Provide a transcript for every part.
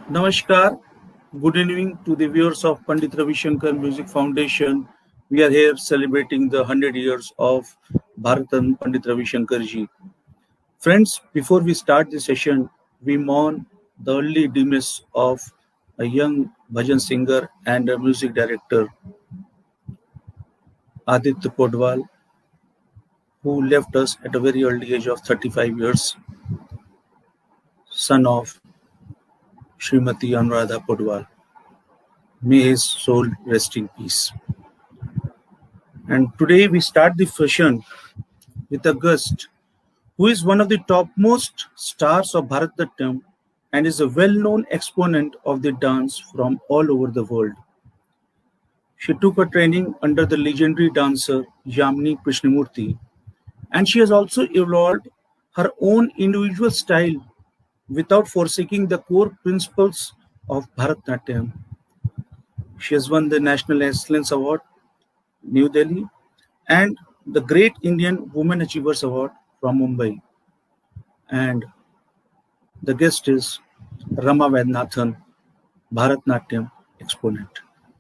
Namaskar. Good evening to the viewers of Pandit Ravi Shankar Music Foundation. We are here celebrating the 100 years of Bharatan Pandit Ravi Shankar ji. Friends, before we start the session, we mourn the early demise of a young bhajan singer and a music director, Aditya Podwal, who left us at a very early age of 35 years, son of Srimati Anuradha Podwal. May his soul rest in peace. And today we start the session with a guest who is one of the topmost stars of Bharatanatyam and is a well-known exponent of the dance from all over the world. She took her training under the legendary dancer Yamini Krishnamurthy, and she has also evolved her own individual style without forsaking the core principles of Bharatanatyam. She has won the National Excellence Award, New Delhi, and the Great Indian Women Achievers Award from Mumbai. And the guest is Rama Vaidyanath, Bharatanatyam exponent.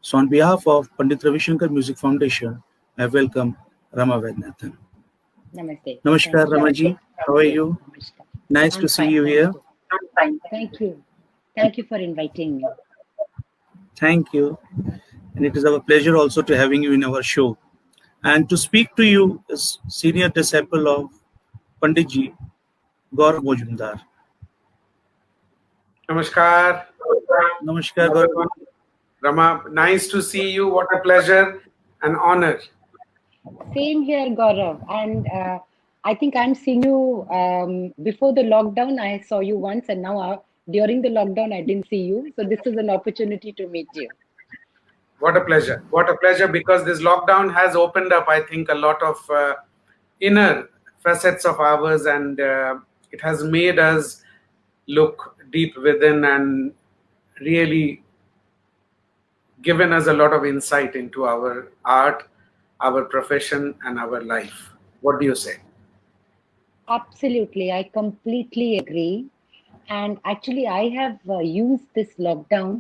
So on behalf of Pandit Ravi Shankar Music Foundation, I welcome Rama Vaidyanath. Namaste. Namaskar, Ramaji. How are you? Namaskar. Nice to see you here. I'm fine. Thank you. Thank you for inviting me. Thank you. And it is our pleasure also to having you in our show. And to speak to you is senior disciple of Panditji, Gaurav Mazumdar. Namaskar. Namaskar, Gaurav. Rama, nice to see you. What a pleasure and honor. Same here, Gaurav. And I think I'm seeing you before the lockdown. I saw you once, and now during the lockdown, I didn't see you. So this is an opportunity to meet you. What a pleasure. What a pleasure, because this lockdown has opened up, I think, a lot of inner facets of ours, and it has made us look deep within and really given us a lot of insight into our art, our profession, and our life. What do you say? Absolutely. I completely agree. And actually, I have used this lockdown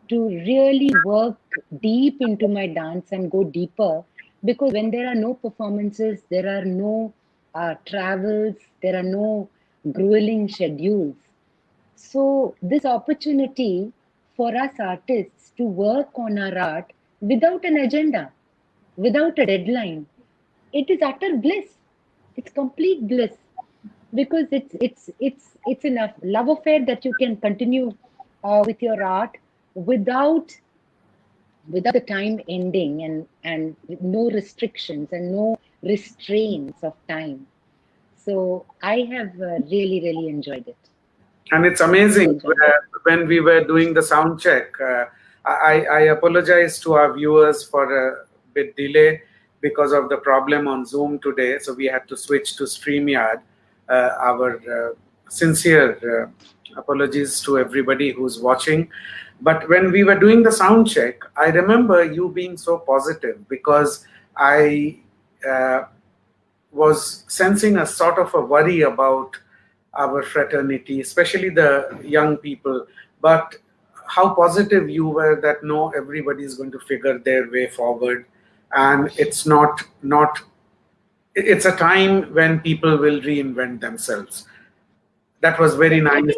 to really work deep into my dance and go deeper, because when there are no performances, there are no travels, there are no grueling schedules. So this opportunity for us artists to work on our art without an agenda, without a deadline, it is utter bliss. It's complete bliss, because it's enough love affair that you can continue with your art without the time ending, and with no restrictions and no restraints of time. So I have really enjoyed it. And it's amazing when we were doing the sound check. I apologize to our viewers for a bit delay because of the problem on Zoom today. So we had to switch to StreamYard. Our sincere apologies to everybody who's watching. But when we were doing the sound check, I remember you being so positive, because I was sensing a sort of a worry about our fraternity, especially the young people. But how positive you were that no, everybody is going to figure their way forward, and it's it's a time when people will reinvent themselves. That was very nice.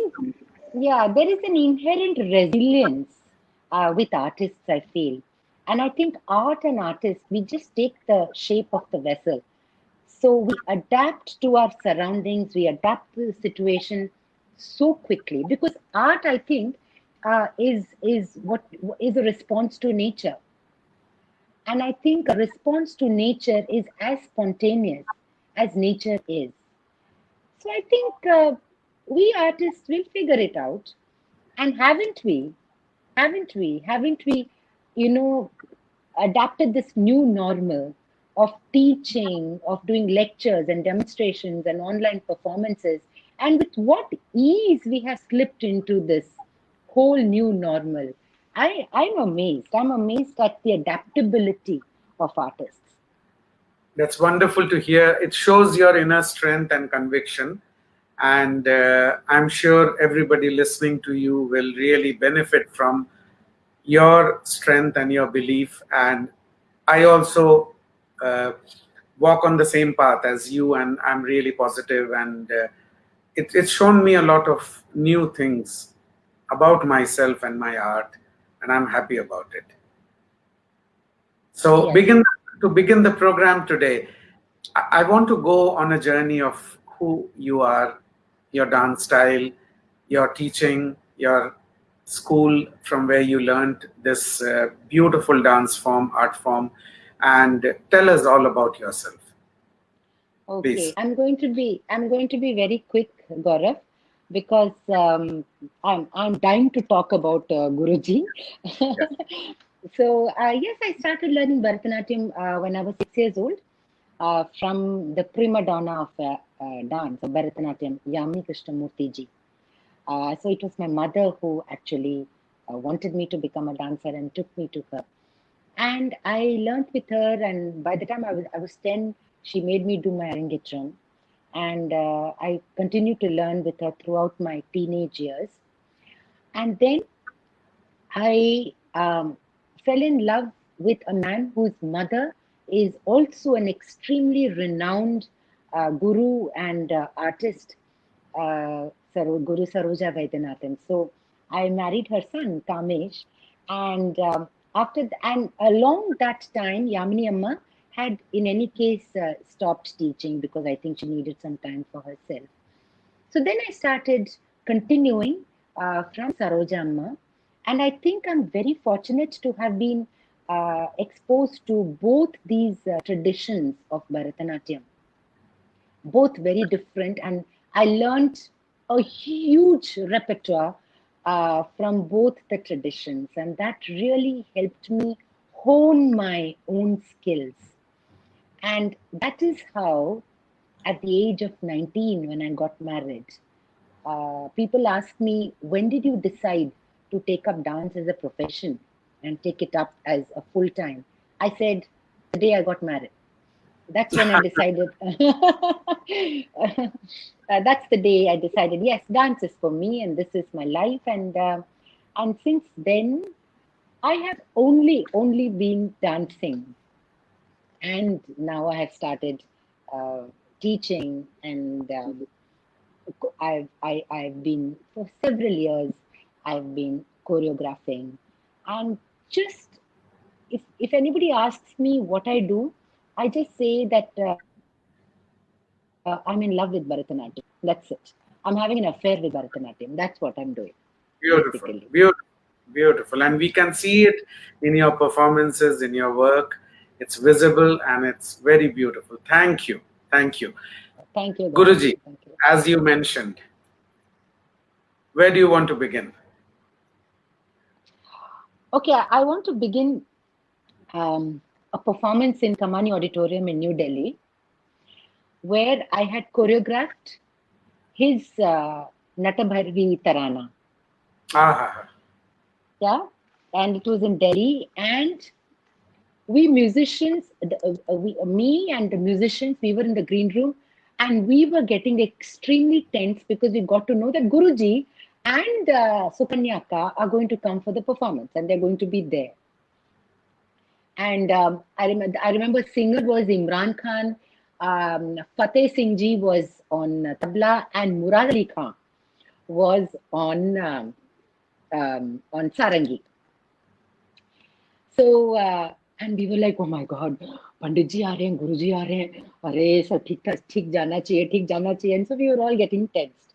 Yeah, there is an inherent resilience with artists, I feel. And I think art and artists, we just take the shape of the vessel. So we adapt to our surroundings, we adapt to the situation so quickly, because art, I think, is what is a response to nature. And I think a response to nature is as spontaneous as nature is. So I think we artists will figure it out. And haven't we? Haven't we, adapted this new normal of teaching, of doing lectures and demonstrations and online performances? And with what ease we have slipped into this whole new normal. I'm amazed. I'm amazed at the adaptability of artists. That's wonderful to hear. It shows your inner strength and conviction. and I'm sure everybody listening to you will really benefit from your strength and your belief. And I also uh, walk on the same path as you, and I'm really positive, and it's shown me a lot of new things about myself and my art, and I'm happy about it. So, Yes. to begin the program today, I want to go on a journey of who you are, your dance style, your teaching, your school from where you learned this beautiful dance form, art form, and tell us all about yourself, Okay, please. I'm going to be very quick, Gaurav, because I'm dying to talk about Guruji. Yes. So yes, I started learning Bharatanatyam when I was 6 years old from the prima donna of dance of Bharatanatyam, Yamini Krishnamurti ji. So it was my mother who actually wanted me to become a dancer and took me to her. And I learned with her, and by the time I was 10, she made me do my arangetram. And I continued to learn with her throughout my teenage years. And then I fell in love with a man whose mother is also an extremely renowned guru and artist, Guru Saroja Vaidyanathan. So I married her son, Kamesh, and and along that time, Yamini Amma had in any case stopped teaching because I think she needed some time for herself. So then I started continuing from Saroja Amma, and I think I'm very fortunate to have been exposed to both these traditions of Bharatanatyam, both very different, and I learned a huge repertoire from both the traditions, and that really helped me hone my own skills. And that is how, at the age of 19, when I got married, people ask me, when did you decide to take up dance as a profession and take it up as a full time? I said, the day I got married. That's when I decided. That's the day I decided. Yes, dance is for me, and this is my life. And since then, I have only been dancing, and now I have started uh, teaching, and I've been for several years. I've been choreographing, and just if anybody asks me what I do, I just say that I'm in love with Bharatanatyam. That's it. I'm having an affair with Bharatanatyam. That's what I'm doing, basically. Beautiful, beautiful, beautiful. And we can see it in your performances, in your work. It's visible and it's very beautiful. Thank you. Thank you. Thank you, Gaurav. Guruji, Thank you. as you mentioned, where do you want to begin? Okay, I want to begin a performance in Kamani Auditorium in New Delhi, where I had choreographed his Natabharvi Tarana. Ah, Yeah, and it was in Delhi, and we musicians, me and the musicians, we were in the green room, and we were getting extremely tense because we got to know that Guruji and Sukanyaka are going to come for the performance, and they're going to be there. And I remember singer was Imran Khan, Fateh Singh Ji was on tabla, and Murad Ali Khan was on sarangi. So and we were like, oh my God, Pandit ji aa rahe hain, Guru ji aa rahe hain. अरे सब ठीक जाना चाहिए, ठीक जाना चाहिए. And so we were all getting tensed.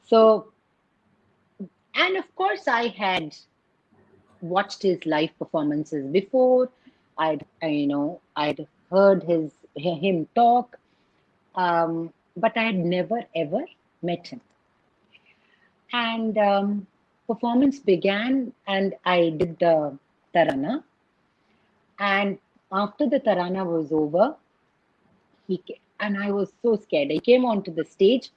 So, and of course I had watched his live performances before. I'd heard him talk, but I had never ever met him. And performance began, and I did the tarana. And after the tarana was over, and I was so scared. He came onto the stage,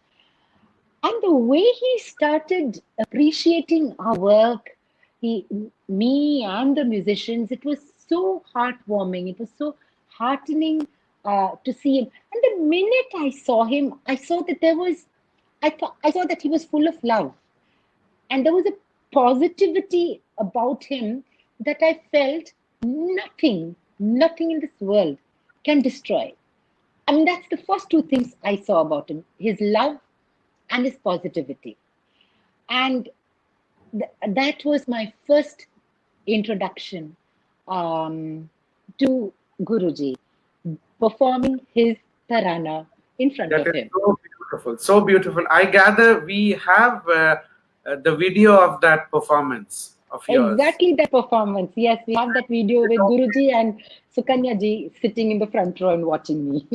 and the way he started appreciating our work, he, me, and the musicians, it was so heartwarming. It was so heartening to see him. And the minute I saw him, I saw that there was I saw that he was full of love, and there was a positivity about him that I felt nothing in this world can destroy. I mean, that's the first two things I saw about him: his love and his positivity. And that was my first introduction um, to Guruji, performing his tarana in front That of is him. so beautiful, so beautiful. I gather we have the video of that performance of yours. Exactly that performance. Yes, we have that video with Guruji and Sukanya ji sitting in the front row and watching me.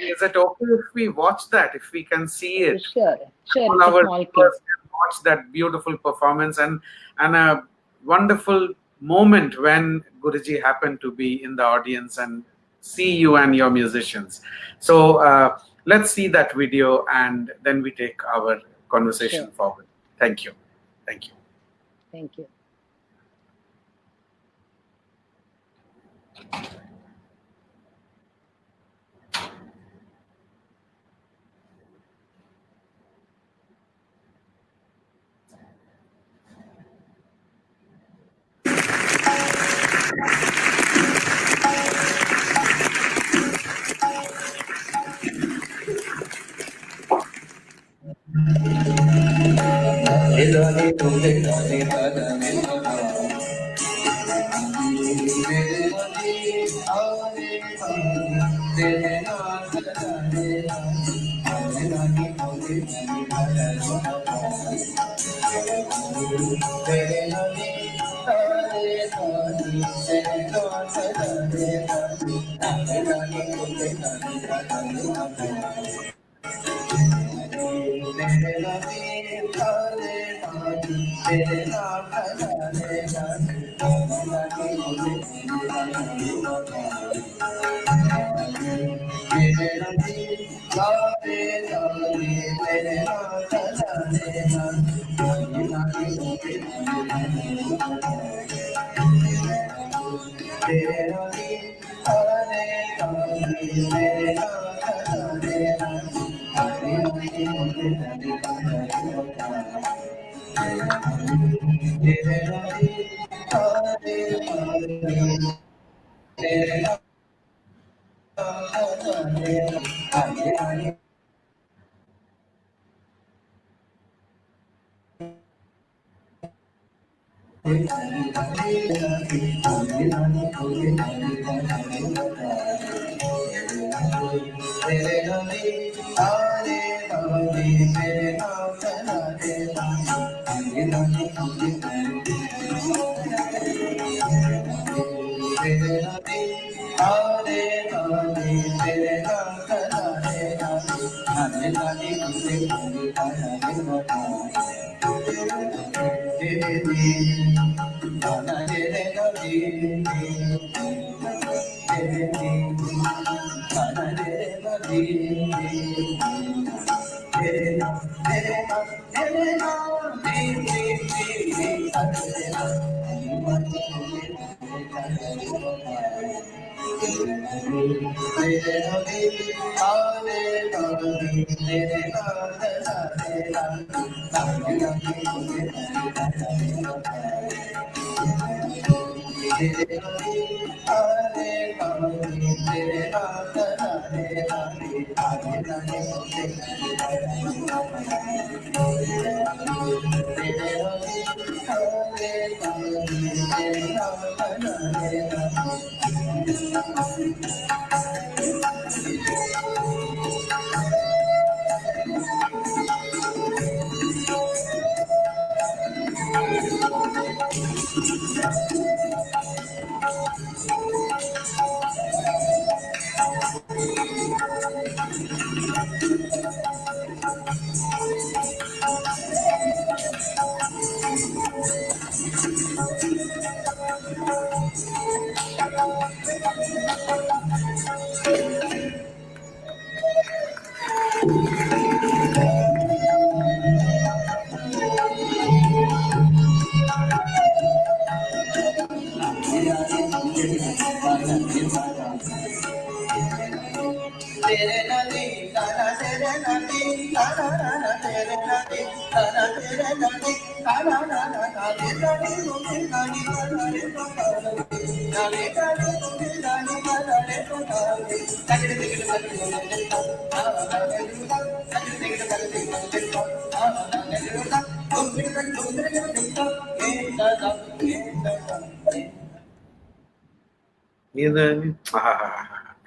Is it okay if we watch that, if we can see it? Sure, sure. All It's a our small clip. viewers can watch that beautiful performance, and a wonderful moment when Guruji happened to be in the audience and see you and your musicians. So let's see that video and then we take our conversation Sure. forward. Thank you. Thank you. Thank you.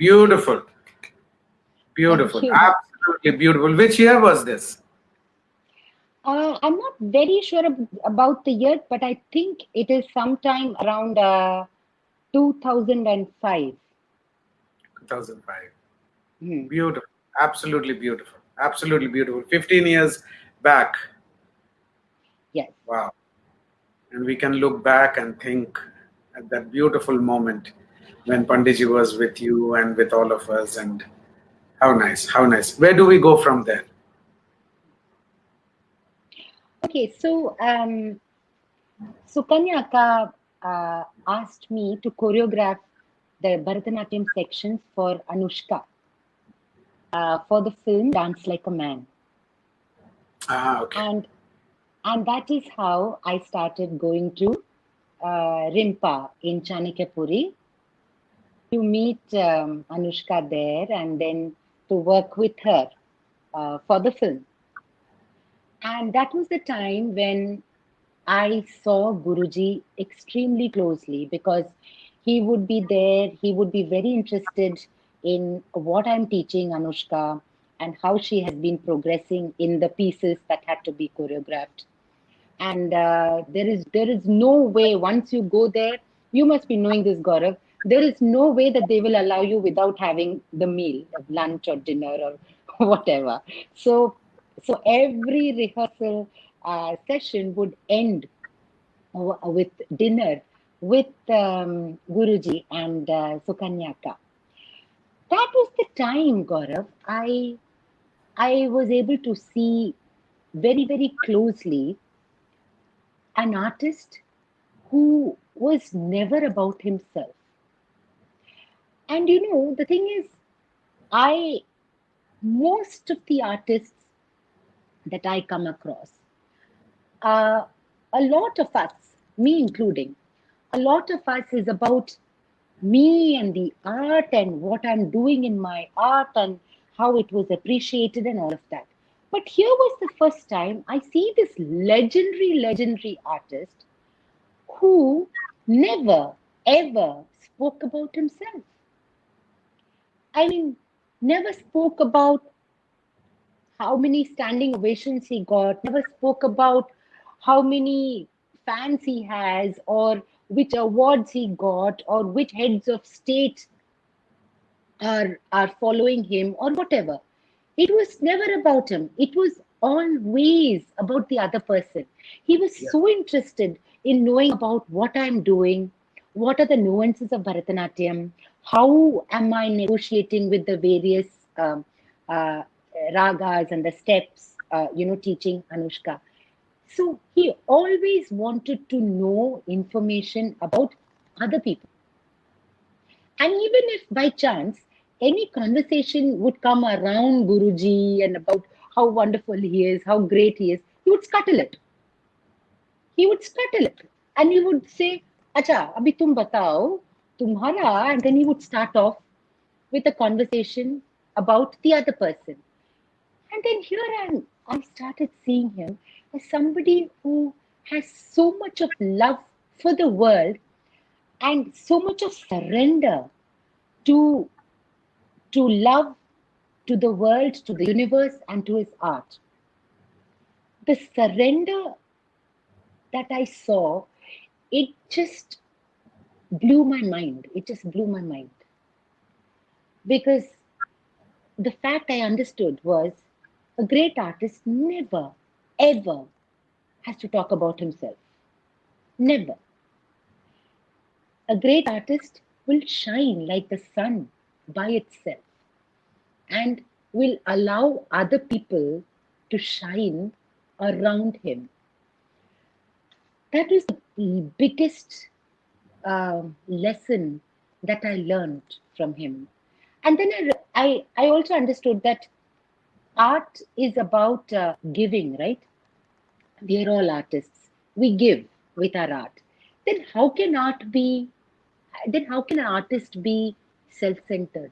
Beautiful, Thank beautiful, you. absolutely beautiful. Which year was this? I'm not very sure about the year, but I think it is sometime around 2005. 2005. Hmm. Beautiful, absolutely beautiful, absolutely beautiful. 15 years back. Yes. Wow. And we can look back and think at that beautiful moment when Panditji was with you and with all of us. And how nice, how nice. Where do we go from there? Okay, so Sukanyaka asked me to choreograph the Bharatanatyam sections for Anushka for the film Dance Like a Man. Ah, okay. And and that is how I started going to Rimpa in Chanakyapuri to meet Anushka there and then to work with her for the film. And that was the time when I saw Guruji extremely closely because he would be there, he would be very interested in what I'm teaching Anushka and how she has been progressing in the pieces that had to be choreographed. And there is no way once you go there, you must be knowing this, Gaurav. There is no way that they will allow you without having the meal, lunch or dinner or whatever. So every rehearsal session would end with dinner with Guruji and Sukanyaka. That was the time, Gaurav. I was able to see very, very closely an artist who was never about himself. And the thing is, I most of the artists that I come across, uh, a lot of us, me including, a lot of us is about me and the art and what I'm doing in my art and how it was appreciated and all of that. But here was the first time I see this legendary artist who never ever spoke about himself. I mean, never spoke about how many standing ovations he got, never spoke about how many fans he has, or which awards he got, or which heads of state are following him, or whatever. It was never about him. It was always about the other person. He was Yeah. so interested in knowing about what I'm doing, what are the nuances of Bharatanatyam, how am I negotiating with the various uh, ragas and the steps, teaching Anushka. So he always wanted to know information about other people. And even if by chance any conversation would come around Guruji and about how wonderful he is, how great he is, he would scuttle it. He would scuttle it. And he would say, Acha, abhi tum batao, tumhara, and then he would start off with a conversation about the other person. And then I started seeing him as somebody who has so much of love for the world and so much of surrender to love, to the world, to the universe, and to his art. The surrender that I saw, it just blew my mind. It just blew my mind. Because the fact I understood was a great artist never, ever has to talk about himself. Never. A great artist will shine like the sun by itself and will allow other people to shine around him. That was the biggest lesson that I learned from him. And then I also understood that art is about giving, right? We are all artists. We give with our art. Then how can art be? Then how can an artist be self-centered?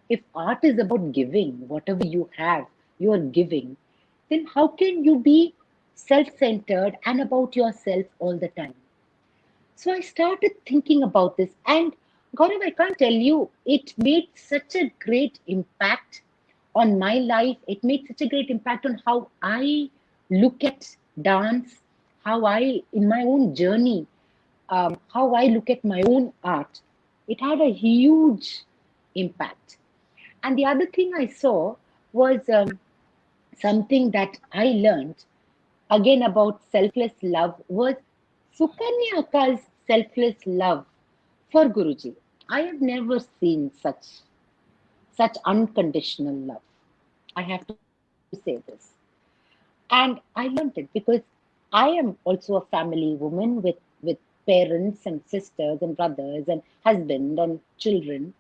If art is about giving, whatever you have, you are giving, then how can you be self centered and about yourself all the time? So I started thinking about this, and Gaurav, I can't tell you, it made such a great impact on my life. It made such a great impact on how I look at dance, how I, in my own journey, how I look at my own art. It had a huge impact. And the other thing I saw was something that I learned again about selfless love was Sukanya Akka's selfless love for Guruji. I have never seen such unconditional love. I have to say this. And I learned it because I am also a family woman with parents and sisters and brothers and husband and children.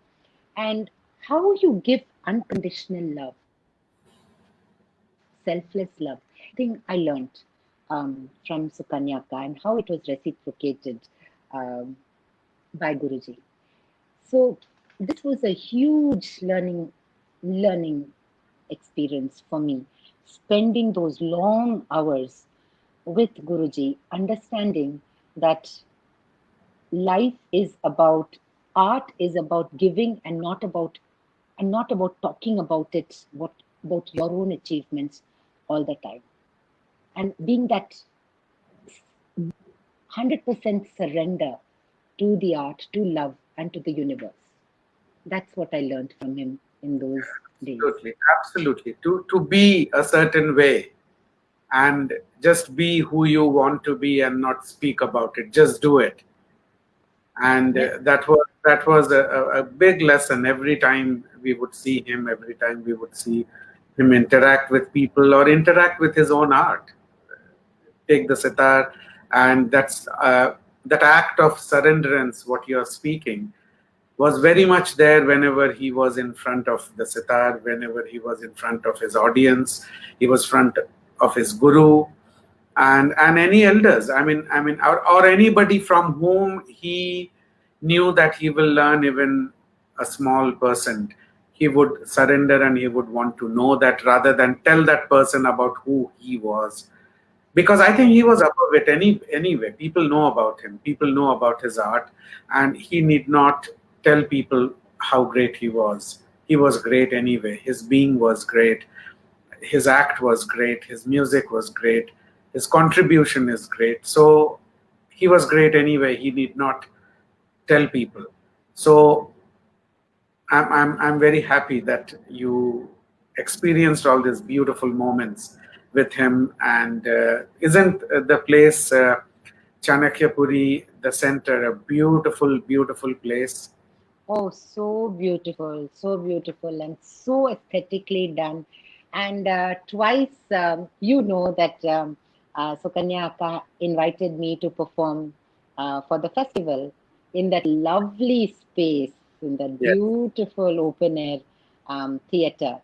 And how you give unconditional love, selfless love. Thing I learned from Sukanyaka and how it was reciprocated um, by Guruji. So this was a huge learning experience for me. Spending those long hours with Guruji, understanding that life is about art is about giving and not about talking about it, what about your own achievements all the time. And being that 100% surrender to the art, to love, and to the universe. That's what I learned from him in those days. Absolutely, absolutely. To be a certain way and just be who you want to be and not speak about it. Just do it. And Yes, that was a big lesson. Every time we would see him, every time we would see him interact with people or interact with his own art, take the sitar, and that act of surrenderance, what you're speaking, was very much there whenever he was in front of the sitar, whenever he was in front of his audience, he was front of his guru, and any elders. Or anybody from whom he knew that he will learn even a small percent. He would surrender and he would want to know that rather than tell that person about who he was, because I think he was above it anyway. People know about him, people know about his art, and he need not tell people how great he was. He was great anyway. His being was great, his act was great, his music was great, his contribution is great. So he was great anyway. He need not tell people. So I'm very happy that you experienced all these beautiful moments with him. And isn't the place Chanakyapuri, the center, a beautiful, beautiful place? oh, so beautiful, and so aesthetically done. And twice, you know that Sukanya Akka invited me to perform for the festival in that lovely space, in that Yes, beautiful open air theater.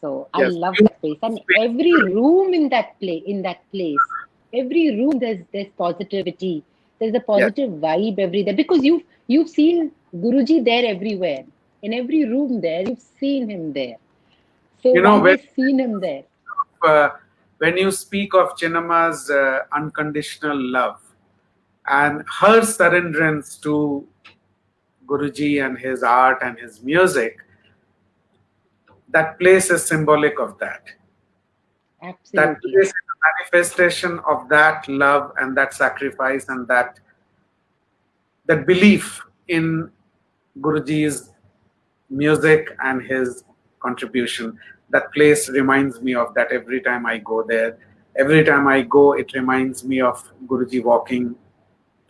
So I yes, love that beautiful place, and space. every room in that place, every room there's positivity. There's a Yes, positive vibe every day because you've seen Guruji there everywhere. In every room there, you've seen him there. So you know once when I seen him there, uh, when you speak of Chinnamma's unconditional love and her surrenderance to Guruji and his art and his music, that place is symbolic of that. That absolutely, place is a manifestation of that love and that sacrifice and that belief in Guruji's music and his contribution. That place reminds me of that every time I go there. Every time I go, it reminds me of Guruji walking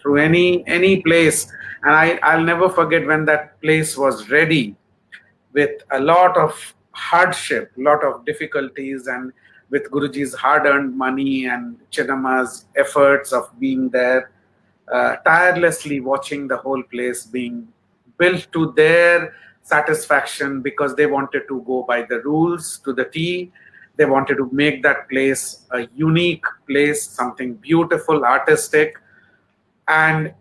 through any place. And I'll never forget when that place was ready with a lot of hardship, lot of difficulties, and with Guruji's hard-earned money and Chinnamma's efforts of being there, tirelessly watching the whole place being built to their satisfaction because they wanted to go by the rules to the T. They wanted to make that place a unique place, something beautiful, artistic. And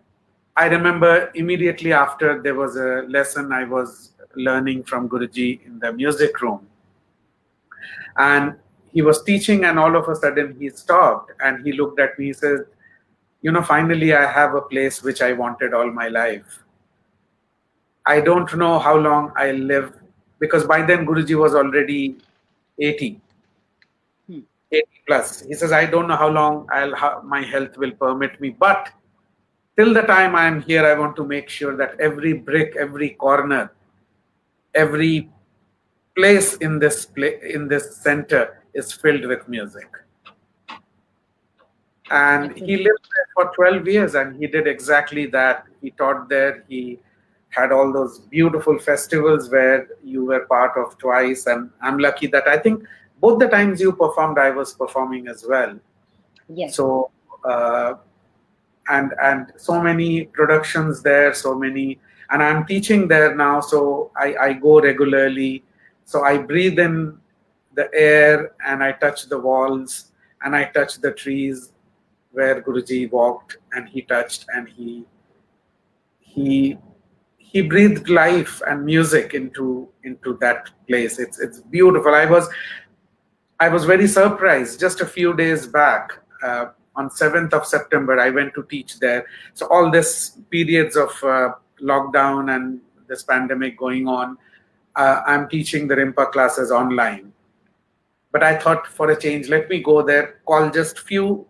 I remember immediately after there was a lesson I was learning from Guruji in the music room. And he was teaching, and all of a sudden he stopped and he looked at me. He said, finally I have a place which I wanted all my life. I don't know how long I'll live, because by then Guruji was already 80, Hmm. 80 plus. He says, I don't know how long my health will permit me, but till the time I am here, I want to make sure that every brick, every corner, every place in this center is filled with music. And That's a he lived there for 12 years, and he did exactly that. He taught there. He had all those beautiful festivals where you were part of twice, and I'm lucky that I think both the times you performed, I was performing as well. yes, So uh, and so many productions there, so many, and I'm teaching there now, so I go regularly. So I breathe in the air, and I touch the walls, and I touch the trees where Guruji walked, and he touched, and he he breathed life and music into that place. It's beautiful. I was very surprised just a few days back. On 7th of September, I went to teach there. So all this periods of lockdown and this pandemic going on, I'm teaching the Rimpa classes online. But I thought, for a change, let me go there, call just few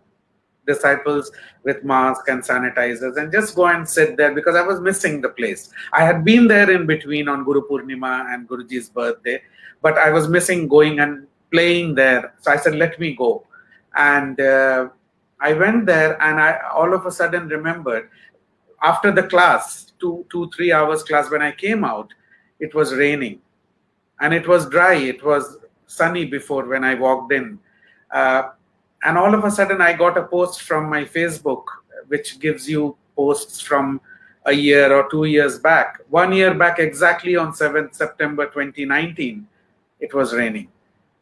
disciples with masks and sanitizers, and just go and sit there, because I was missing the place. I had been there in between on Guru Purnima and Guruji's birthday, but I was missing going and playing there. So I said, let me go. And I went there, and I all of a sudden remembered, after the class, 3 hours class, when I came out, it was raining and it was dry. It was sunny before when I walked in. Uh, and all of a sudden, I got a post from my Facebook, which gives you posts from a year or 2 years back. 1 year back, exactly on 7th September 2019, it was raining.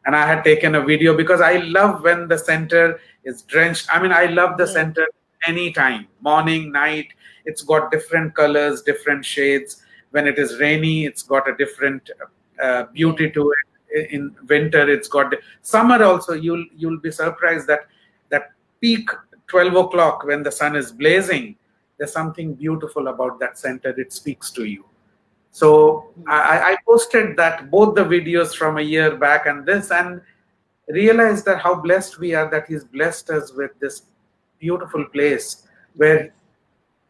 And I had taken a video, because I love when the center is drenched. I mean, I love the yes, center anytime, morning, night. It's got different colors, different shades. When it is rainy, it's got a different yes, beauty to it. In winter, it's got summer also. You'll be surprised that that peak 12 o'clock when the sun is blazing. There's something beautiful about that center. It speaks to you. So yes, I posted that, both the videos from a year back and this, and realized that how blessed we are, that He's blessed us with this beautiful place yes, where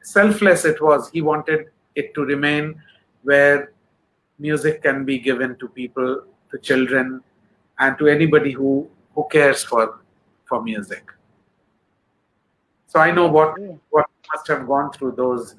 selfless it was. He wanted it to remain where music can be given to people, to children, and to anybody who cares for music. So I know yes, what must have gone through those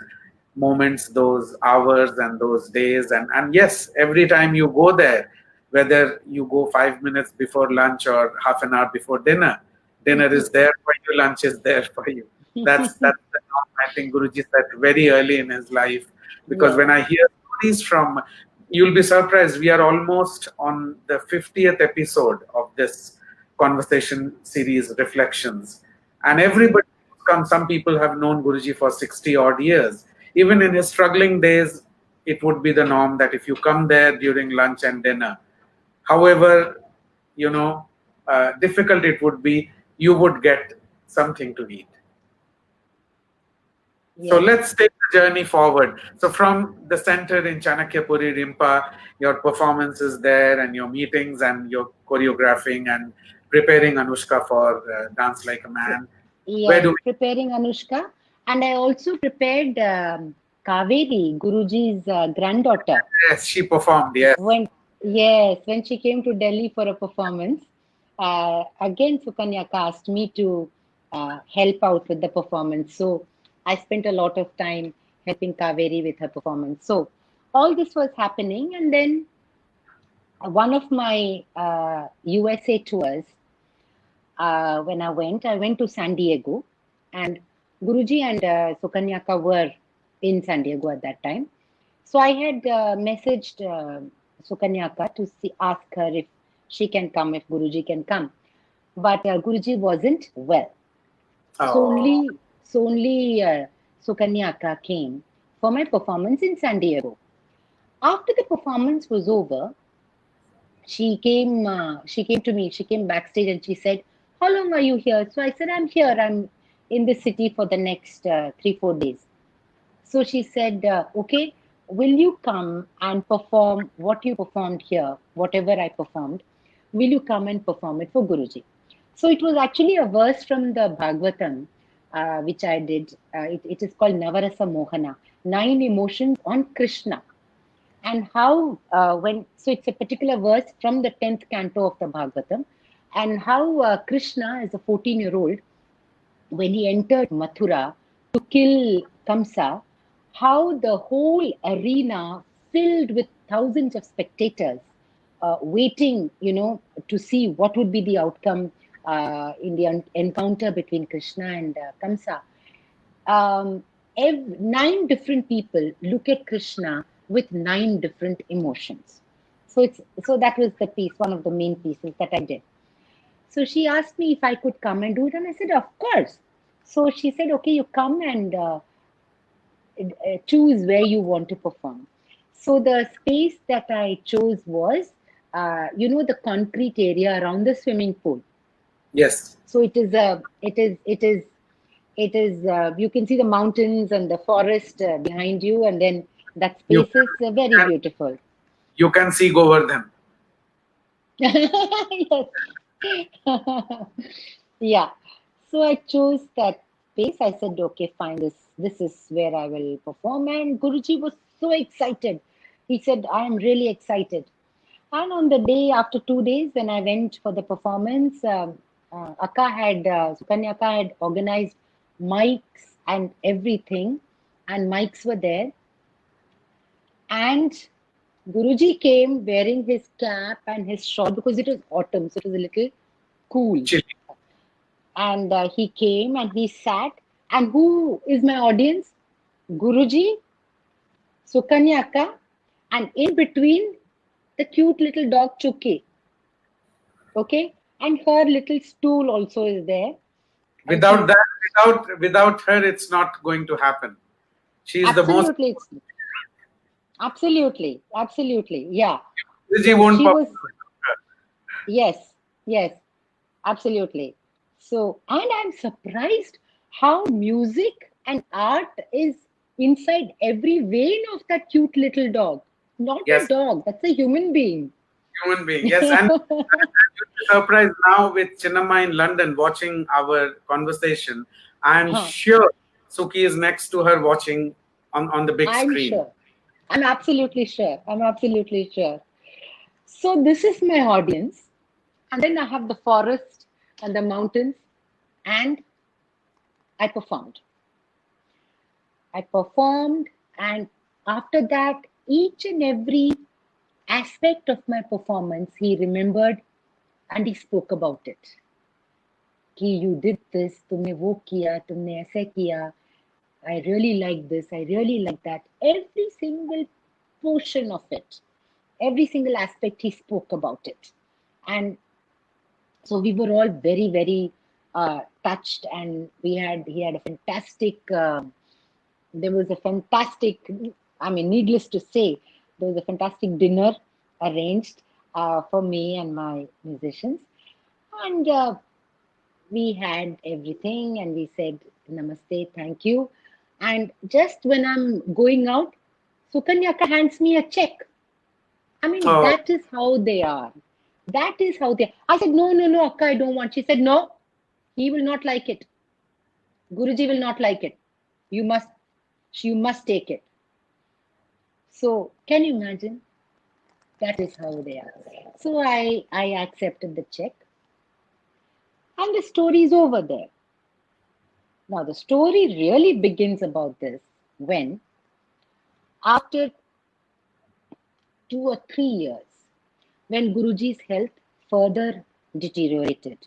moments, those hours, and those days. And yes, every time you go there, whether you go 5 minutes before lunch or half an hour before dinner, dinner is there for you, lunch is there for you. That's the norm. I think Guruji said very early in his life. Because yes, when I hear stories from, you'll be surprised, we are almost on the 50th episode of this conversation series, Reflections. And everybody comes, some people have known Guruji for 60 odd years. Even in his struggling days, it would be the norm that if you come there during lunch and dinner, however, you know, difficult it would be, you would get something to eat. So yes. let's take the journey forward. So from the center in Chanakyapuri, Rimpa, your performances there, and your meetings, and your choreographing and preparing Anushka for Dance Like a So, Man. Where yes, do we? preparing Anushka. And I also prepared Kaveri, Guruji's granddaughter. Yes, she performed. Yes. When, yes, when she came to Delhi for a performance, again Sukanyaka asked me to help out with the performance. So I spent a lot of time helping Kaveri with her performance. So all this was happening, and then one of my USA tours, when I went to San Diego, and Guruji and Sukanyaka were in San Diego at that time. So I had messaged Sukanyaka to ask her if she can come, if Guruji can come. But Guruji wasn't well. So Oh, only Sukanyaka came for my performance in San Diego. After the performance was over, she came to me. She came backstage and she said, "How long are you here?" So I said, "I'm here. I'm in the city for the next 3 4 days." So she said, "Okay, will you come and perform what you performed here, whatever I performed? Will you come and perform it for Guruji?" So it was actually a verse from the Bhagavatam, which I did. It is called Navarasa Mohana, 9 emotions on Krishna. And how, so it's a particular verse from the 10th canto of the Bhagavatam, and how Krishna, as a 14-year-old, when he entered Mathura to kill Kamsa, how the whole arena filled with thousands of spectators waiting, to see what would be the outcome in the encounter between Krishna and Kamsa. Um, 9 different people look at Krishna with 9 different emotions. So that was the piece, one of the main pieces that I did. So she asked me if I could come and do it, and I said, of course. So she said, okay, you come and choose where you want to perform. So the space that I chose was, the concrete area around the swimming pool. yes. So you can see the mountains and the forest behind you, and then that You space is very can, beautiful. you can see Govardhan. Yes. Yeah. So I chose that space. I said, okay, fine, this is where I will perform. And Guruji was so excited. He said, I am really excited. And on the day after 2 days, when I went for the performance, Sukanya Akka had organized mics and everything, and mics were there. And Guruji came wearing his cap and his shawl because it was autumn, so it was a little cool. Chilli. And he came and he sat. And who is my audience? Guruji, Sukanya Akka, and in between the cute little dog Chuki. Okay, and her little stool also is there, and Without she's that, without her, it's not going to happen. She is the most. absolutely, absolutely, yeah. She So won't she pop. was, yes, yes, absolutely. So, and I'm surprised how music and art is inside every vein of that cute little dog. Not a Yes, dog, that's a human being. human being. Yes, and you'll be surprised now with Chinnamma in London watching our conversation. I'm Huh. sure Suki is next to her watching on the big I'm screen. sure. I'm absolutely sure. I'm absolutely sure. So this is my audience. And then I have the forest and the mountains, and I performed. I performed, and after that, each and every aspect of my performance, he remembered and he spoke about it. कि you did this, तुमने वो किया, तुमने ऐसे किया. I really like this. I really like that. Every single portion of it, every single aspect, he spoke about it, and so we were all very, very touched, and he had a fantastic. There was a fantastic. I mean, needless to say, there was a fantastic dinner arranged for me and my musicians, and we had everything, and we said namaste, thank you, and just when I'm going out, Sukanyaka hands me a check. I mean, Oh, that is how they are. That is how they. I said, no, no, no, Akka, I don't want. She said, no, he will not like it. Guruji will not like it. You must, you must take it. So, can you imagine? That is how they are. So I accepted the check, and the story is over there. Now, the story really begins about this when, after 2 or 3 years, when Guruji's health further deteriorated,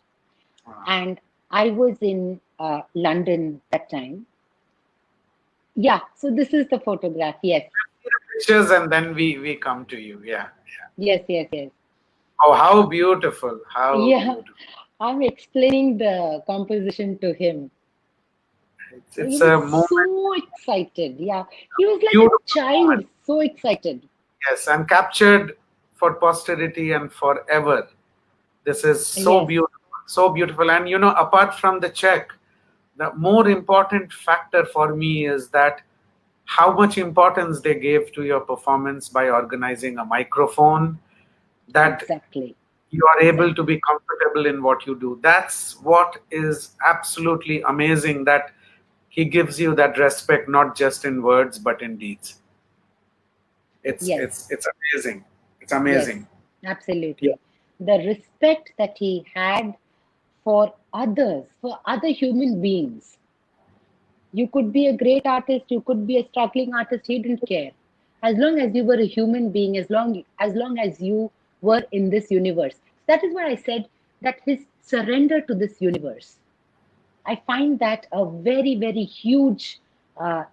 wow. and I was in London that time. Yeah, so this is the photograph. Yes, wishes and then we come to you. Yeah. Yes, yes, yes. Oh, how beautiful! How Yeah, beautiful! I'm explaining the composition to him. He It's was a moment, so excited. Yeah, he was like a beautiful child, moment. so excited. Yes, and captured for posterity and forever. This is Yes, so beautiful. And apart from the check, the more important factor for me is that how much importance they gave to your performance by organizing a microphone, that exactly, you are able to exactly. be comfortable in what you do. That's what is absolutely amazing, that he gives you that respect not just in words but in deeds. it's Yes, it's it's amazing. It's yes, amazing. Yeah. absolutely. The respect that he had for others, for other human beings. You could be a great artist, you could be a struggling artist, he didn't care. As long as you were a human being, as long as you were in this universe. That is why I said that his surrender to this universe. I find that a very, very huge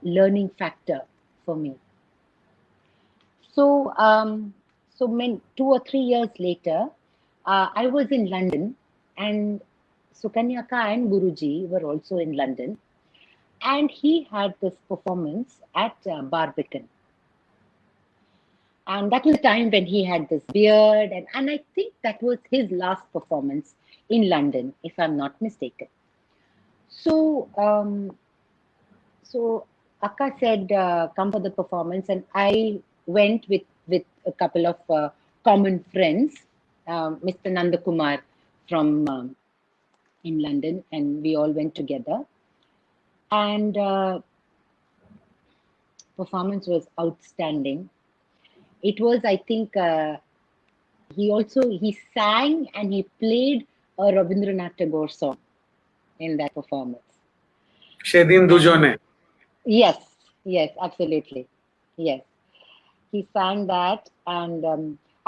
learning factor for me. So, so 2 or 3 years later, I was in London, and Sukanyaka and Guruji were also in London, and he had this performance at Barbican, and that was the time when he had this beard, and I think that was his last performance in London, if I'm not mistaken. So, so Akka said, "Come for the performance," and I went with a couple of common friends, Mr. Nandakumar from in London, and we all went together. And performance was outstanding. It was, I think, he sang and he played a Rabindranath Tagore song in that performance. সেদিন And দুজনে yes, yes, absolutely, yes. He sang that, and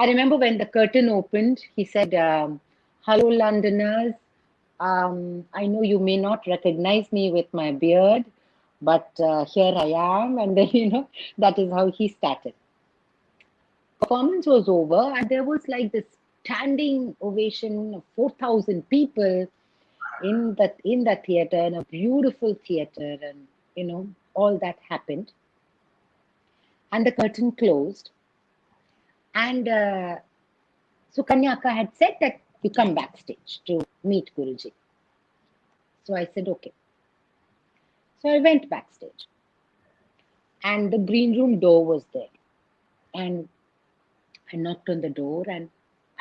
I remember when the curtain opened, he said, "Hello, Londoners. I know you may not recognize me with my beard, but here I am." And then, that is how he started. Performance was over, and there was like this standing ovation of 4,000 people in the theater, in a beautiful theater, and all that happened. And the curtain closed, and Sukanyaka had said that you come backstage to meet Guruji. So I said, okay. So I went backstage, and the green room door was there. And I knocked on the door, and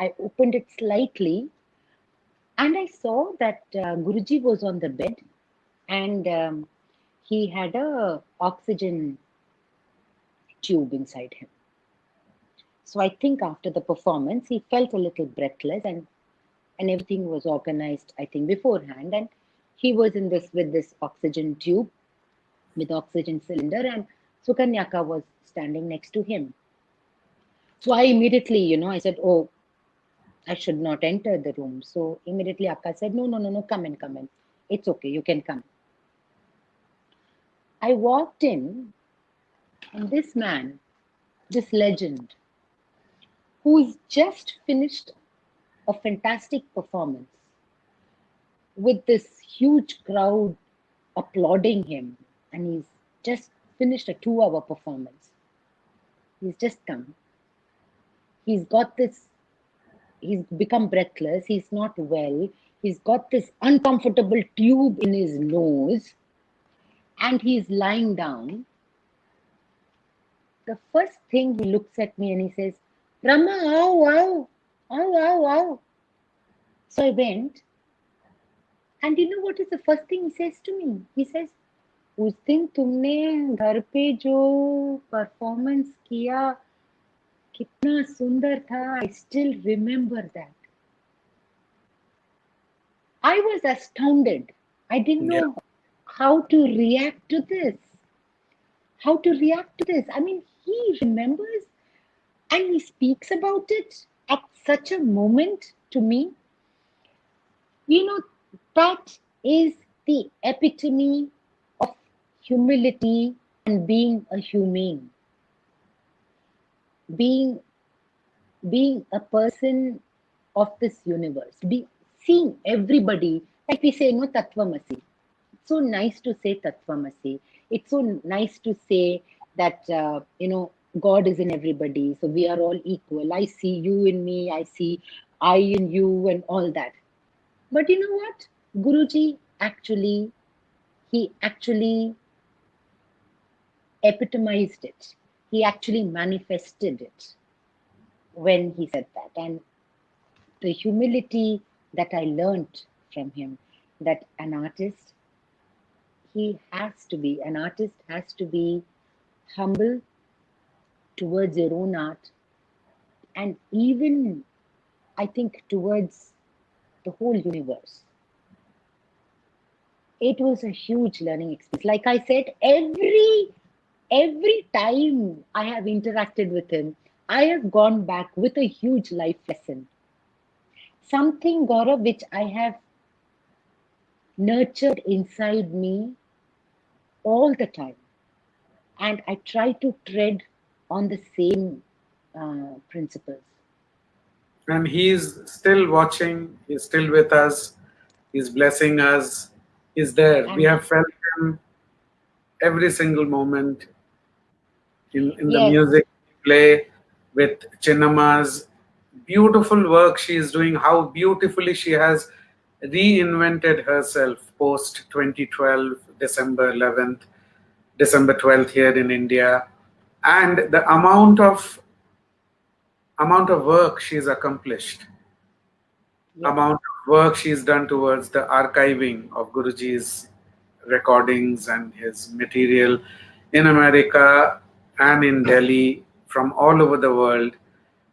I opened it slightly, and I saw that Guruji was on the bed, and he had a oxygen tube inside him. So I think after the performance, he felt a little breathless, and everything was organized, I think, beforehand. And he was in this with this oxygen tube, with oxygen cylinder, and Sukanyaka was standing next to him. So I immediately, I said, "Oh, I should not enter the room." So immediately Akka said, "No, no, no, no, come in, come in. It's okay, you can come." I walked in, and this man, this legend, who's just finished a fantastic performance with this huge crowd applauding him, and he's just finished a 2-hour performance. He's just come. He's got this, he's become breathless, he's not well, he's got this uncomfortable tube in his nose, and he's lying down. The first thing he looks at me and he says, "Rama, ow, ow, ow, ow, ow." So I went, and you know what is the first thing he says to me? He says, "उस दिन तुमने घर पे जो performance किया कितना सुंदर था. I still remember that." I was astounded. I didn't yeah know how to react to this. How to react to this. I mean, he remembers and he speaks about it at such a moment to me. You know, that is the epitome of humility and being a humane. being being a person of this universe, seeing everybody, like we say, no, Tattvamasi. It's so nice to say Tattvamasi. It's so nice to say that, God is in everybody. So we are all equal. I see you in me. I see I in you and all that. But you know what? Guruji he actually epitomized it. He actually manifested it when he said that. And the humility that I learned from him, that an artist has to be humble towards your own art, and even, I think, towards the whole universe. It was a huge learning experience. Like I said, every time I have interacted with him, I have gone back with a huge life lesson. Something, Gaurav, which I have nurtured inside me all the time. And I try to tread on the same principles. And he's still watching, he's still with us, he's blessing us, he's there. We And have felt him every single moment in the yes, music we play with Chinnama's beautiful work she is doing, how beautifully she has reinvented herself post 2012, December 11th, December 12th here in India. And the amount of work she's accomplished, yes, amount of work she's done towards the archiving of Guruji's recordings and his material in America and in Delhi from all over the world.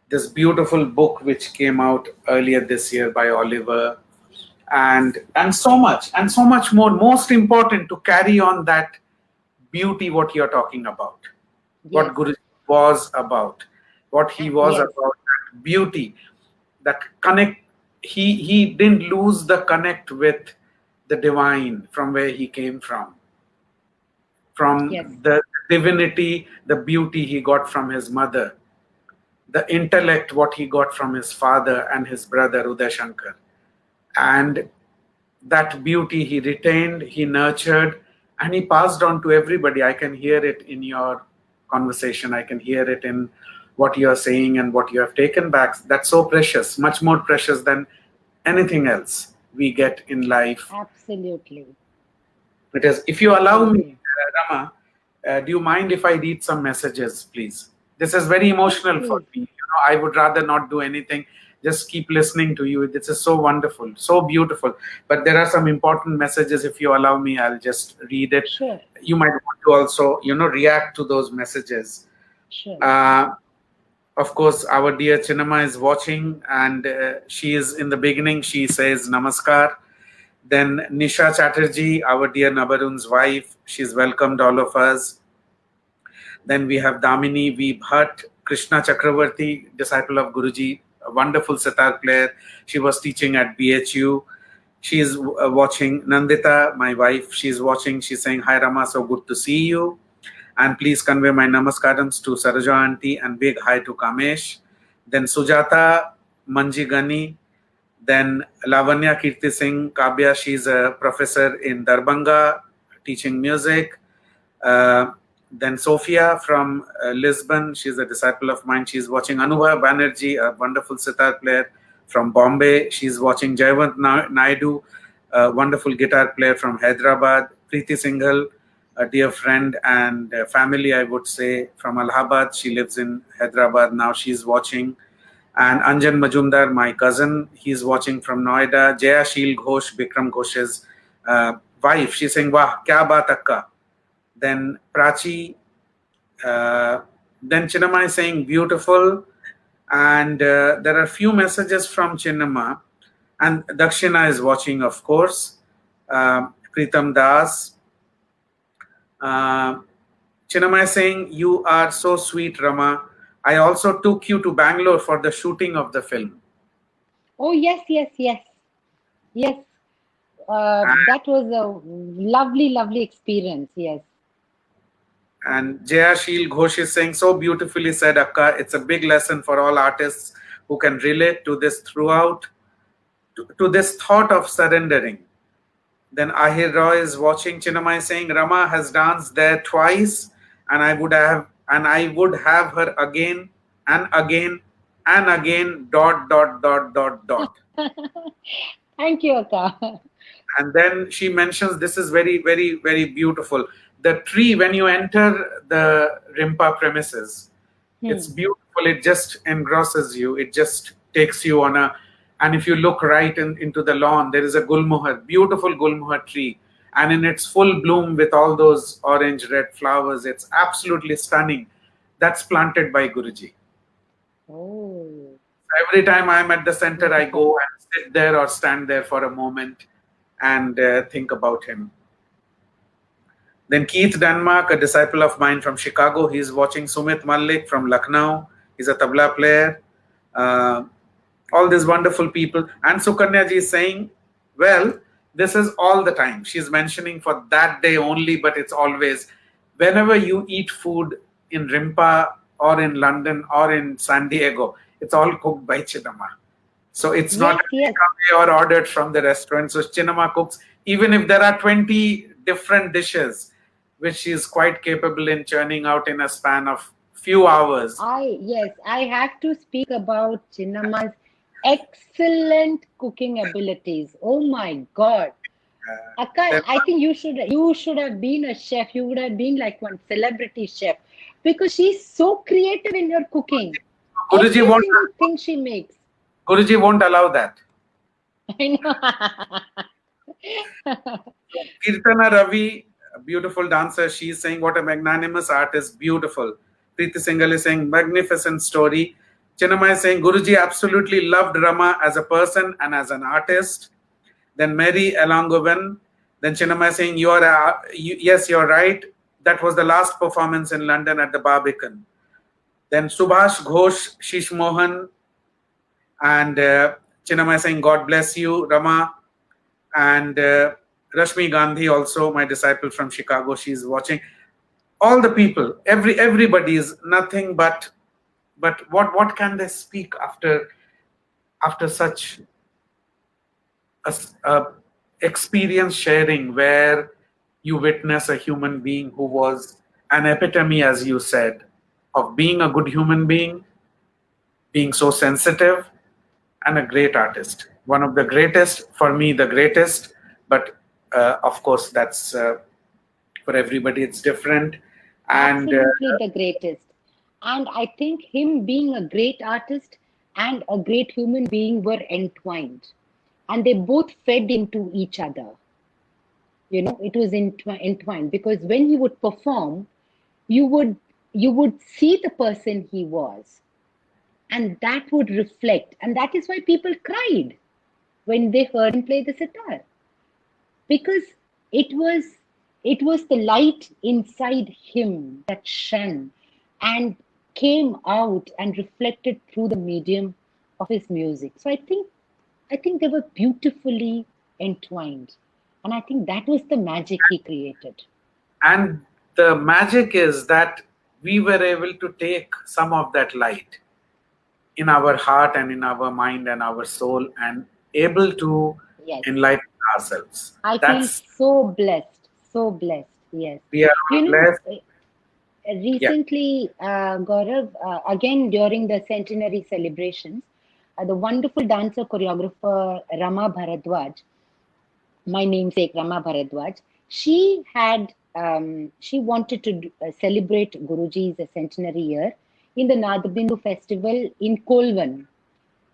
This beautiful book which came out earlier this year by Oliver, and so much more. Most important, to carry on that beauty, what you're talking about, what yes, Guruji was about, what he was yes, about, that beauty, that connect. He didn't lose the connect with the divine from where he came from yes, the divinity, the beauty he got from his mother, the intellect what he got from his father and his brother Uday Shankar, and that beauty he retained, he nurtured, and he passed on to everybody. I can hear it in your conversation, I can hear it in what you are saying and what you have taken back. That's so precious, much more precious than anything else we get in life. absolutely, It is. If you allow me, absolutely. Rama, do you mind if I read some messages, please? This is very Yes, emotional for please. me. I would rather not do anything. Just keep listening to you. This is so wonderful, so beautiful. But there are some important messages. If you allow me, I'll just read it. Sure, You might want to also, react to those messages. sure. Uh, of course, our dear Chinama is watching, and she is in the beginning. She says Namaskar. Then Nisha Chatterji, our dear Nabarun's wife, she's welcomed all of us. Then we have Damini V. Bhatt, Krishna Chakravarti, disciple of Guruji, a wonderful sitar player. She was teaching at BHU. She's watching. Nandita, my wife, she's watching. She's saying, "Hi Rama, so good to see you. And please convey my namaskarams to Saraja auntie and big hi to Kamesh." Then Sujata Manjigani, then Lavanya Kirti Singh Kabya, she's a professor in Darbhanga teaching music. Uh, then Sophia from Lisbon, she's a disciple of mine. She's watching. Anubha Banerjee, a wonderful sitar player from Bombay. She's watching. Jayavant Naidu, a wonderful guitar player from Hyderabad. Preeti Singhal, a dear friend and family, I would say, from Allahabad. She lives in Hyderabad now. She's watching. And Anjan Mazumdar, my cousin, he's watching from Noida. Jaya Sheel Ghosh, Bikram Ghosh's wife, she's saying, "Wah, kya baat akka." Then Prachi, uh, then Chinnama is saying, "Beautiful." And there are few messages from Chinnama. And Dakshina is watching, of course. Pritam Das. Uh, Chinnama is saying, "You are so sweet, Rama. I also took you to Bangalore for the shooting of the film." Oh, yes, yes, yes, yes. That was a lovely, lovely experience. Yes, And Jayashil Ghosh is saying, so beautifully said, Akka. It's a big lesson for all artists who can relate to this throughout, to this thought of surrendering. Then Ahir Roy is watching Chinamai saying, Rama has danced there twice, and I would have her again and again and again. Dot dot dot dot dot. Thank you, Akka. And then she mentions this is very, very, very beautiful. The tree, when you enter the Rimpa premises, it's beautiful. It just engrosses you. It just takes you on a, and if you look right into the lawn, there is a gulmohar, beautiful gulmohar tree. And in its full bloom with all those orange red flowers, it's absolutely stunning. That's planted by Guruji. Oh, Every time I'm at the center, I beautiful. go and sit there or stand there for a moment and think about him. Then Keith Denmark, a disciple of mine from Chicago, he's watching Sumit Malik from Lucknow. He's a tabla player. Uh, all these wonderful people. And Sukanya ji is saying, well, this is all the time. She's mentioning for that day only, but it's always. Whenever you eat food in Rimpa or in London or in San Diego, it's all cooked by Chinama. So it's not Yes. or ordered from the restaurant. So Chinama cooks, even if there are 20 different dishes, which she is quite capable in churning out in a span of few hours. I have to speak about Chinnamma's excellent cooking abilities. Oh my God. Akka, Then I think you should have been a chef. You would have been like one celebrity chef because she's so creative in her cooking. Guruji Every won't, single thing she makes. Guruji won't allow that. I know. Kirtana Ravi, a beautiful dancer, she's saying, what a magnanimous artist, beautiful. Preeti Singhal is saying, magnificent story. Chinamai is saying, Guruji absolutely loved Rama as a person and as an artist. Then Mary Elangovan. Then Chinamai saying, yes, you're right. That was the last performance in London at the Barbican. Then Subhash Ghosh, Shish Mohan, and Chinamai saying, God bless you, Rama. And Rashmi Gandhi, also my disciple from Chicago, she's watching. All the people, everybody is nothing but what can they speak after such a experience sharing where you witness a human being who was an epitome, as you said, of being a good human being, being so sensitive, and a great artist. One of the greatest, for me, the greatest, but of course, that's for everybody, it's different. And Absolutely the greatest. And I think him being a great artist and a great human being were entwined. And they both fed into each other. It was entwined because when he would perform, you would you would see the person he was, and that would reflect. And that is why people cried when they heard him play the sitar, because it was it was the light inside him that shone and came out and reflected through the medium of his music. So I think they were beautifully entwined, and I think that was the magic he created. and the magic is that we were able to take some of that light in our heart and in our mind and our soul and able to Yes, enlighten ourselves. I feel That's, so blessed. Yes, we are you all know, blessed. Yeah. recently, Gaurav, again during the centenary celebrations, the wonderful dancer choreographer Rama Bharadwaj, my namesake Rama Bharadwaj, she wanted to celebrate Guruji's centenary year in the Nadabindu festival in Kolvan,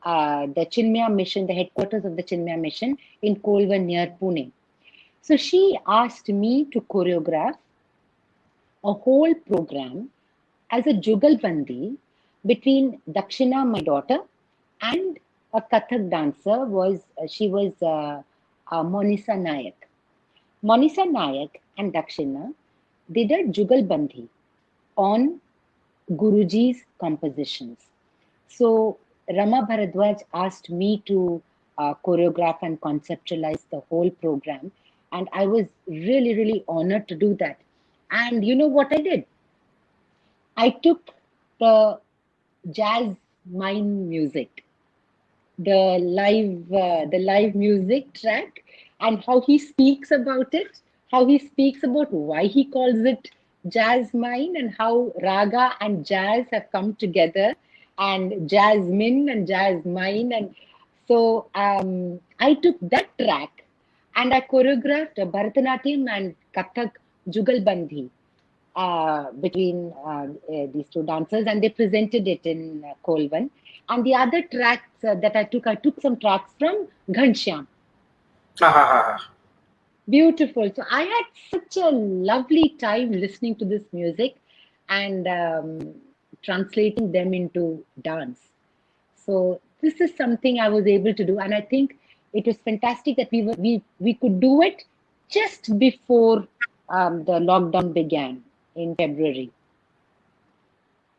the Chinmaya mission, the headquarters of the Chinmaya mission in Kolvan near Pune. So she asked me to choreograph a whole program as a jugalbandi between Dakshina, my daughter, and a Kathak dancer she was Monisa Nayak. Monisa Nayak and Dakshina did a jugalbandi on Guruji's compositions. So Rama Bharadwaj asked me to choreograph and conceptualize the whole program, and I was really, really honored to do that. And you know what I did? I took the jazz mime music, the live music track, and how he speaks about it, how he speaks about why he calls it jazz mine, and how raga and jazz have come together, and jasmine and jazz mine. And so I took that track and I choreographed a Bharatanatyam and Kathak Jugalbandi between these two dancers, and they presented it in Kolvan. And the other tracks that I took some tracks from Ghanshyam. Ha ha ha ha. Beautiful. So I had such a lovely time listening to this music and translating them into dance. So this is something I was able to do, and I think it was fantastic that we could do it just before the lockdown began in February.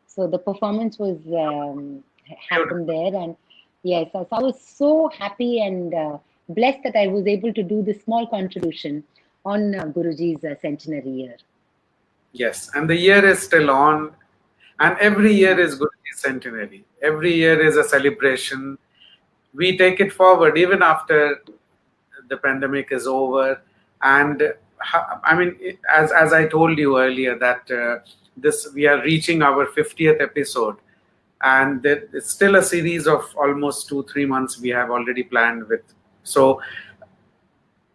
So the performance was happened Beautiful. there, and yes, so I was so happy and blessed that I was able to do this small contribution on Guruji's centenary year. Yes, and the year is still on, and every year is Guruji's centenary. Every year is a celebration. We take it forward even after the pandemic is over. And I mean, as I told you earlier, that this we are reaching our 50th episode, and it's still a series of almost 2 3 months we have already planned with. So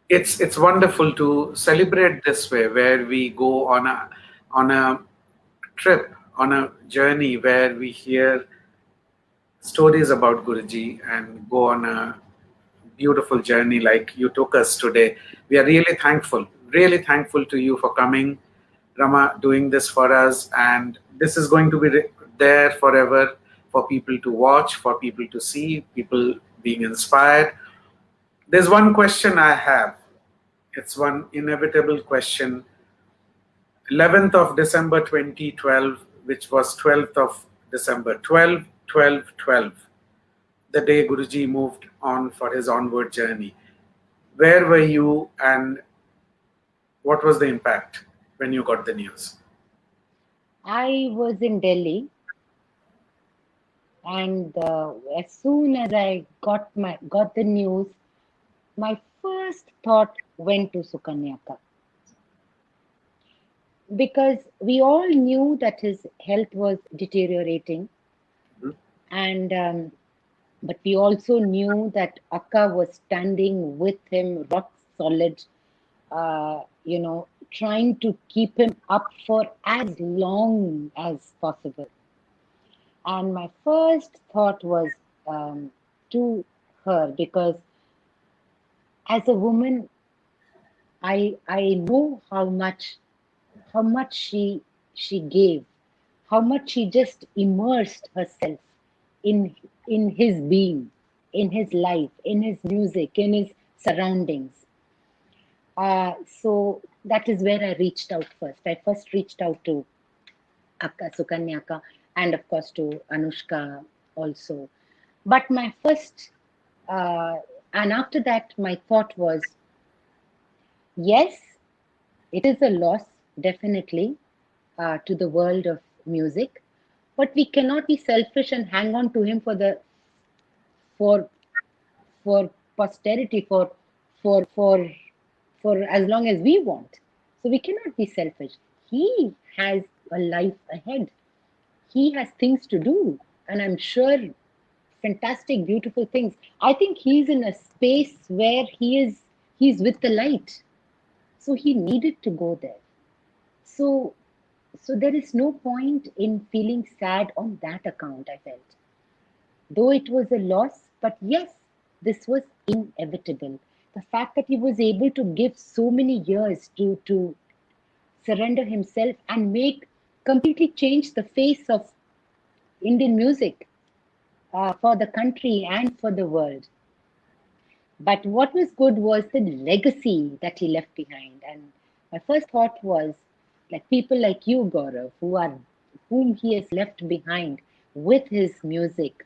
it's wonderful to celebrate this way, where we go on a trip, on a journey where we hear stories about Guruji and go on a beautiful journey like you took us today. We are really thankful to you for coming, Rama, doing this for us. And this is going to be there forever for people to watch, for people to see, people being inspired. There's one question I have. It's one inevitable question. 11th of December 2012, which was 12th of December, 12, 12, 12, the day Guruji moved on for his onward journey. Where were you, and what was the impact when you got the news? I was in Delhi, and as soon as I got the news, my first thought went to Sukanyaka, because we all knew that his health was deteriorating, Mhm. and but we also knew that Akka was standing with him, rock solid, trying to keep him up for as long as possible. And my first thought was to her, because as a woman, I know how much she gave, how much she just immersed herself in his being, in his life, in his music, in his surroundings. So that is where I reached out first. I first reached out to Akka, Sukanyaka, and of course to Anushka also. But my first, uh, and after that, my thought was, yes, it is a loss, definitely, to the world of music, but we cannot be selfish and hang on to him for for posterity, for for as long as we want. So we cannot be selfish. He has a life ahead. He has things to do, and I'm sure fantastic, beautiful things. I think he's in a space where he's with the light. So he needed to go there. So so there is no point in feeling sad on that account, I felt. Though it was a loss, but yes, this was inevitable. The fact that he was able to give so many years to surrender himself and make completely change the face of Indian music for the country and for the world. But what was good was the legacy that he left behind. And my first thought was, like, people like you, Gaurav, whom he has left behind with his music,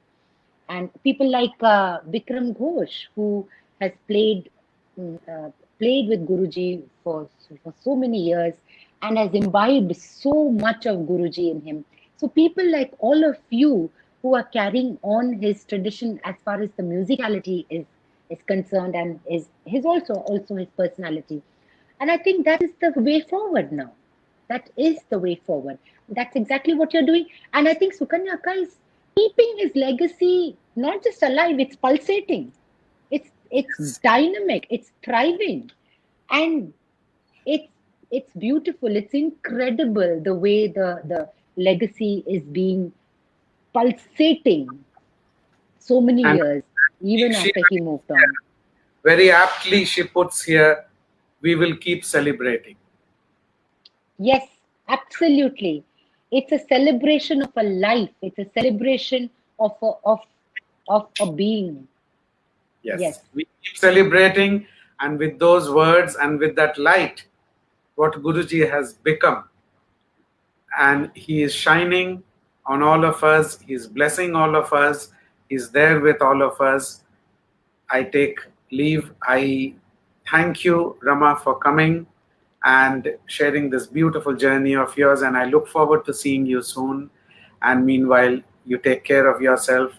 and people like Bikram Ghosh, who has played with Guruji for so many years and has imbibed so much of Guruji in him. So people like all of you who are carrying on his tradition as far as the musicality is concerned, and is his also his personality. And I think that is the way forward now. That is the way forward. That's exactly what you're doing. And I think Sukanyaka is keeping his legacy not just alive, it's pulsating. It's dynamic, it's thriving. And it's it's beautiful, it's incredible the way the legacy is being pulsating so many And years, even she after he moved on. very aptly she puts here, we will keep celebrating. Yes, absolutely. It's a celebration of a life. It's a celebration of a being. Yes. Yes, we keep celebrating, and with those words and with that light, what Guruji has become, and he is shining on all of us, he's blessing all of us, he's there with all of us. I take leave. I thank you, Rama, for coming and sharing this beautiful journey of yours, and I look forward to seeing you soon. And meanwhile, you take care of yourself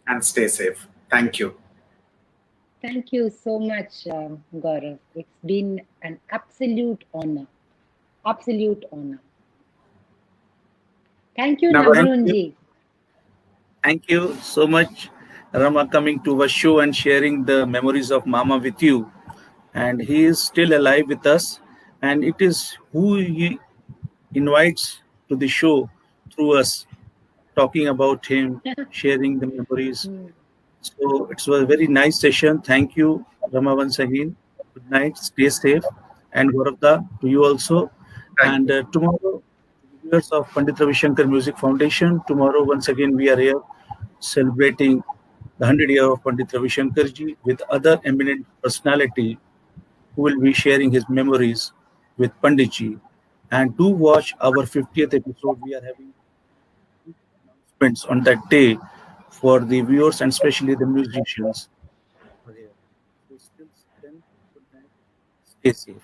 and stay safe. Thank you. Thank you so much, Gaurav. It's been an absolute honor. Absolute honor. Thank you, Nabarun, Thank you. Nabarunji. Thank you so much, Rama, coming to our show and sharing the memories of Mama with you. And he is still alive with us. And it is who he invites to the show through us, talking about him, sharing the memories. Hmm. So it was a very nice session. Thank you, Rama, once again. Good night. Stay safe. And Gaurav, to you also. thank And you. tomorrow, viewers of Pandit Ravi Shankar Music Foundation, tomorrow, once again, we are here celebrating the 100 year of Pandit Ravi Shankar ji with other eminent personality who will be sharing his memories with Pandit ji. And do watch our 50th episode. We are having announcements on that day for the viewers and especially the musicians over here. So still then, good night. Stay safe.